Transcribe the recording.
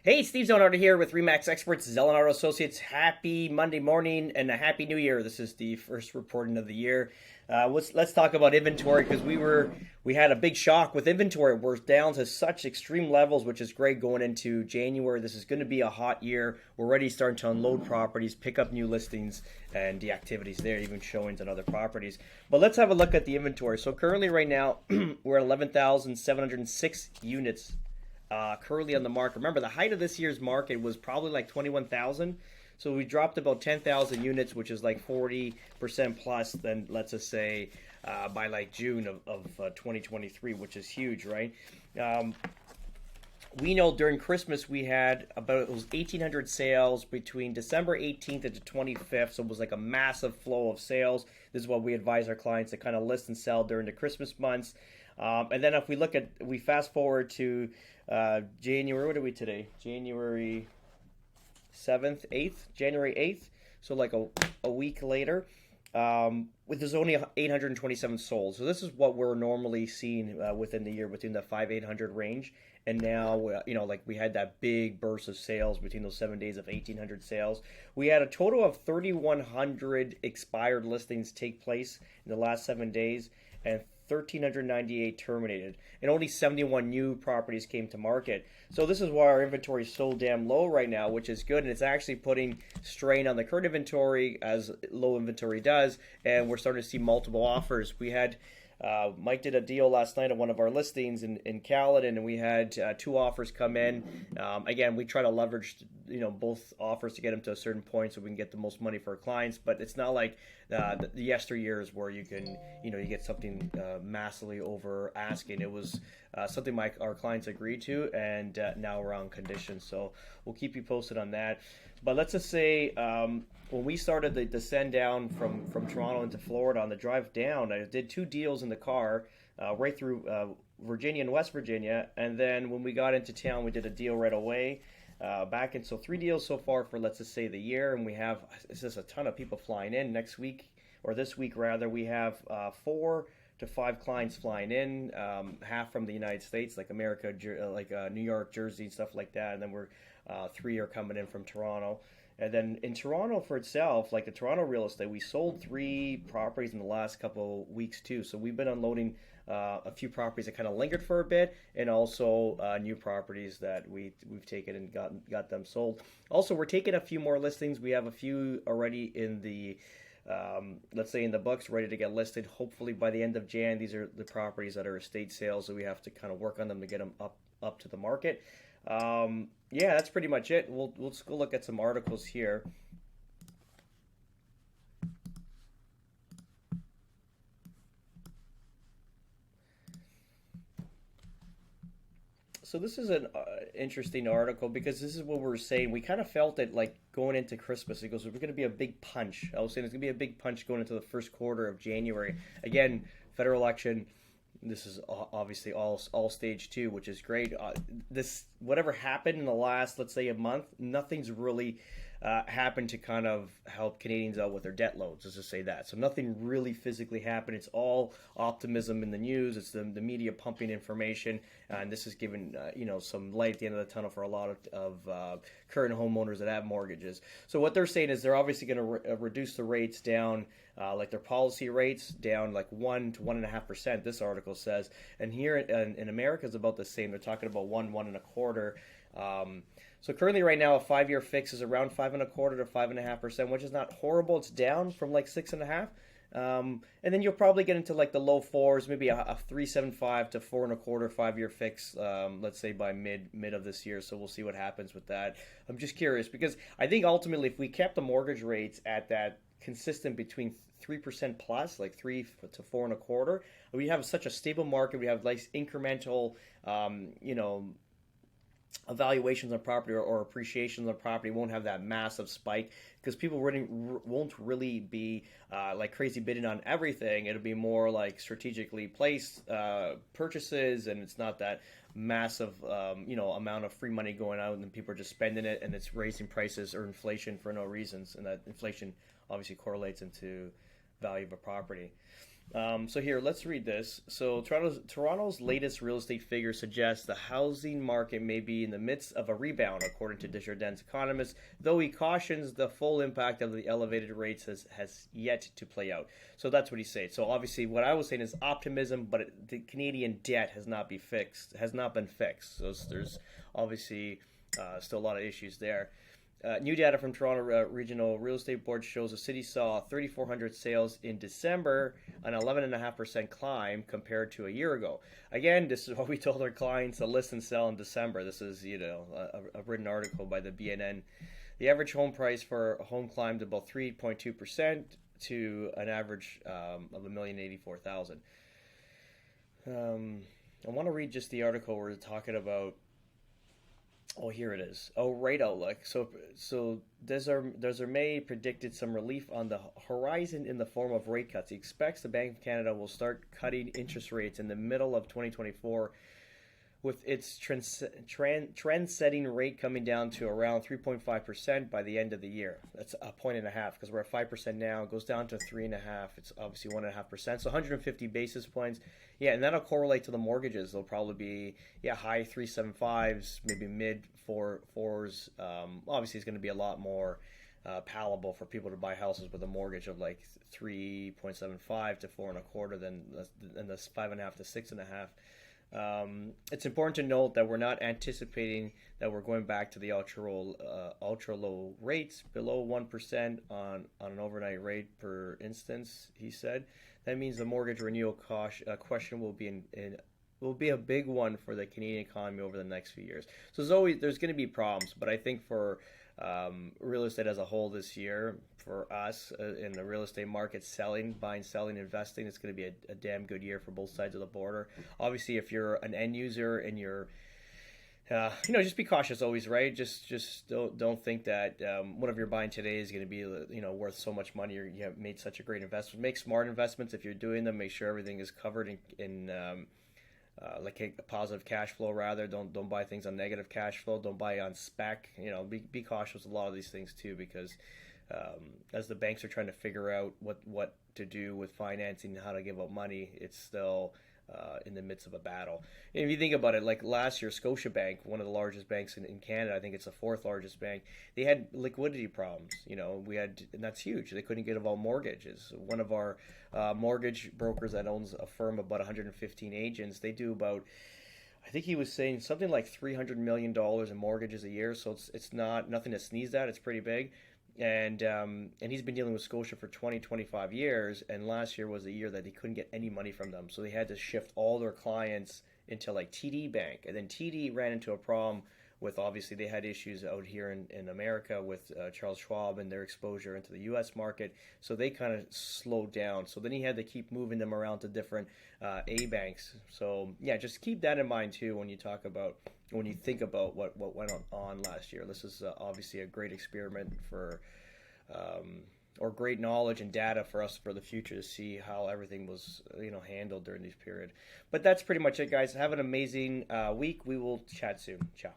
Hey, Steve Zellnerder here with Remax Experts, Zellnerder Associates. Happy Monday morning and a happy New Year. This is the first reporting of the year. Let's talk about inventory because we had a big shock with inventory. We're down to such extreme levels, which is great going into January. This is going to be a hot year. We're already starting to unload properties, pick up new listings, and the activities there, even showings on other properties. But let's have a look at the inventory. So currently, right now, we're at 11,706 units currently on the market. Remember, the height of this year's market was probably like 21,000. So we dropped about 10,000 units, which is like 40% plus than, let's just say, by like June of 2023, which is huge, right? We know during Christmas we had about, it was 1,800 sales between December 18th and the 25th. So it was like a massive flow of sales. This is what we advise our clients to kind of list and sell during the Christmas months. And then if we fast forward to January, what are we today? January 7th, 8th, January 8th. So like a week later, there's only 827 sold. So this is what we're normally seeing within the year, within the 800 range. And now, like we had that big burst of sales between those 7 days of 1,800 sales. We had a total of 3,100 expired listings take place in the last 7 days, and 1,398 terminated, and only 71 new properties came to market. So this is why our inventory is so damn low right now, which is good, and it's actually putting strain on the current inventory, as low inventory does, and we're starting to see multiple offers. We had Mike did a deal last night on one of our listings in Caledon, and we had two offers come in. Again, we try to leverage, both offers to get them to a certain point so we can get the most money for our clients. But it's not like the yesteryears where you can, you get something massively over asking. It was something our clients agreed to, and now we're on conditions. So we'll keep you posted on that. But let's just say when we started the descend down from Toronto into Florida on the drive down, I did two deals in the car right through Virginia and West Virginia. And then when we got into town, we did a deal right away. So three deals so far for, let's just say, the year. And it's just a ton of people flying in next week, or this week rather. We have 4 to 5 clients flying in, half from the United States, like America, like New York, Jersey, stuff like that. And then 3 are coming in from Toronto. And then in Toronto for itself, like the Toronto real estate, we sold 3 properties in the last couple weeks too. So we've been unloading a few properties that kind of lingered for a bit, and also new properties that we've taken and got them sold. Also, we're taking a few more listings. We have a few already in the let's say in the books, ready to get listed. Hopefully by the end of Jan. These are the properties that are estate sales, so we have to kind of work on them to get them up to the market. Yeah, that's pretty much it. Let's go look at some articles here. So this is an interesting article because this is what we were saying. We kind of felt it like going into Christmas. It goes, we're going to be a big punch. I was saying it's going to be a big punch going into the first quarter of January. Again, federal election. This is obviously all stage 2, which is great. This whatever happened in the last, let's say, a month, nothing's really happened to kind of help Canadians out with their debt loads. Let's just say that. So nothing really physically happened. It's all optimism in the news. It's the media pumping information, and this is giving some light at the end of the tunnel for a lot of current homeowners that have mortgages. So what they're saying is they're obviously going to reduce the rates down. Like their policy rates down like 1 to 1.5%. This article says, and here in America is about the same. They're talking about 1.25. So currently, right now, a 5-year fix is around 5.25 to 5.5%, which is not horrible. It's down from like 6.5. And then you'll probably get into like the low 4s, maybe a 3.75 to 4.25 5-year fix. Let's say by mid of this year. So we'll see what happens with that. I'm just curious because I think ultimately, if we kept the mortgage rates at that consistent between 3% plus, like 3 to 4.25, we have such a stable market. We have like incremental, evaluations on property or appreciations on property. Won't have that massive spike because people won't really be like crazy bidding on everything. It'll be more like strategically placed purchases, and it's not that massive amount of free money going out and then people are just spending it and it's raising prices or inflation for no reasons, and that inflation obviously correlates into value of a property. So here, let's read this. So Toronto's latest real estate figures suggest the housing market may be in the midst of a rebound, according to Desjardins economist, though he cautions the full impact of the elevated rates has yet to play out. So that's what he said. So obviously, what I was saying is optimism, but the Canadian debt has not been fixed. So there's obviously still a lot of issues there. New data from Toronto Regional Real Estate Board shows the city saw 3,400 sales in December, an 11.5% climb compared to a year ago. Again, this is what we told our clients to list and sell in December. This is, a written article by the BNN. The average home price for a home climbed about 3.2% to an average of $1,084,000. I want to read just the article where they're talking about. Oh, here it is. Oh, rate outlook. So Desjardins predicted some relief on the horizon in the form of rate cuts. He expects the Bank of Canada will start cutting interest rates in the middle of 2024, with its trend-setting rate coming down to around 3.5% by the end of the year. That's a point and a half, because we're at 5% now. It goes down to 3.5. It's obviously 1.5%. So 150 basis points. Yeah, and that'll correlate to the mortgages. They'll probably be high 3.75s, maybe mid fours. Obviously, it's going to be a lot more palatable for people to buy houses with a mortgage of like 3.75 to 4.25 than the 5.5 to 6.5. It's important to note that we're not anticipating that we're going back to the ultra low rates below 1% on an overnight rate, per instance. He said that means the mortgage renewal question will be a big one for the Canadian economy over the next few years. So there's going to be problems, but I think for real estate as a whole this year, for us in the real estate market, buying, selling, investing, it's going to be a damn good year for both sides of the border. Obviously, if you're an end user and you're just be cautious always, right? Just don't think that whatever you're buying today is going to be worth so much money. You have made such a great investment. Make smart investments if you're doing them. Make sure everything is covered in like a positive cash flow. Rather, don't buy things on negative cash flow. Don't buy on spec. Be cautious with a lot of these things too, because as the banks are trying to figure out what to do with financing and how to give out money, it's still in the midst of a battle. And if you think about it, like last year, Scotiabank, one of the largest banks in Canada, I think it's the fourth largest bank, they had liquidity problems. And that's huge. They couldn't get involved mortgages. One of our mortgage brokers that owns a firm of about 115 agents, they do about, I think he was saying something like $300 million in mortgages a year. So it's nothing to sneeze at. It's pretty big. And he's been dealing with Scotia for 25 years, and last year was the year that he couldn't get any money from them. So they had to shift all their clients into like TD Bank. And then TD ran into a problem with, obviously, they had issues out here in America with Charles Schwab and their exposure into the U.S. market. So they kind of slowed down. So then he had to keep moving them around to different A banks. So, yeah, just keep that in mind, too, when you think about what went on last year. This is obviously a great experiment or great knowledge and data for us for the future to see how everything was handled during this period. But that's pretty much it, guys. Have an amazing week. We will chat soon. Ciao.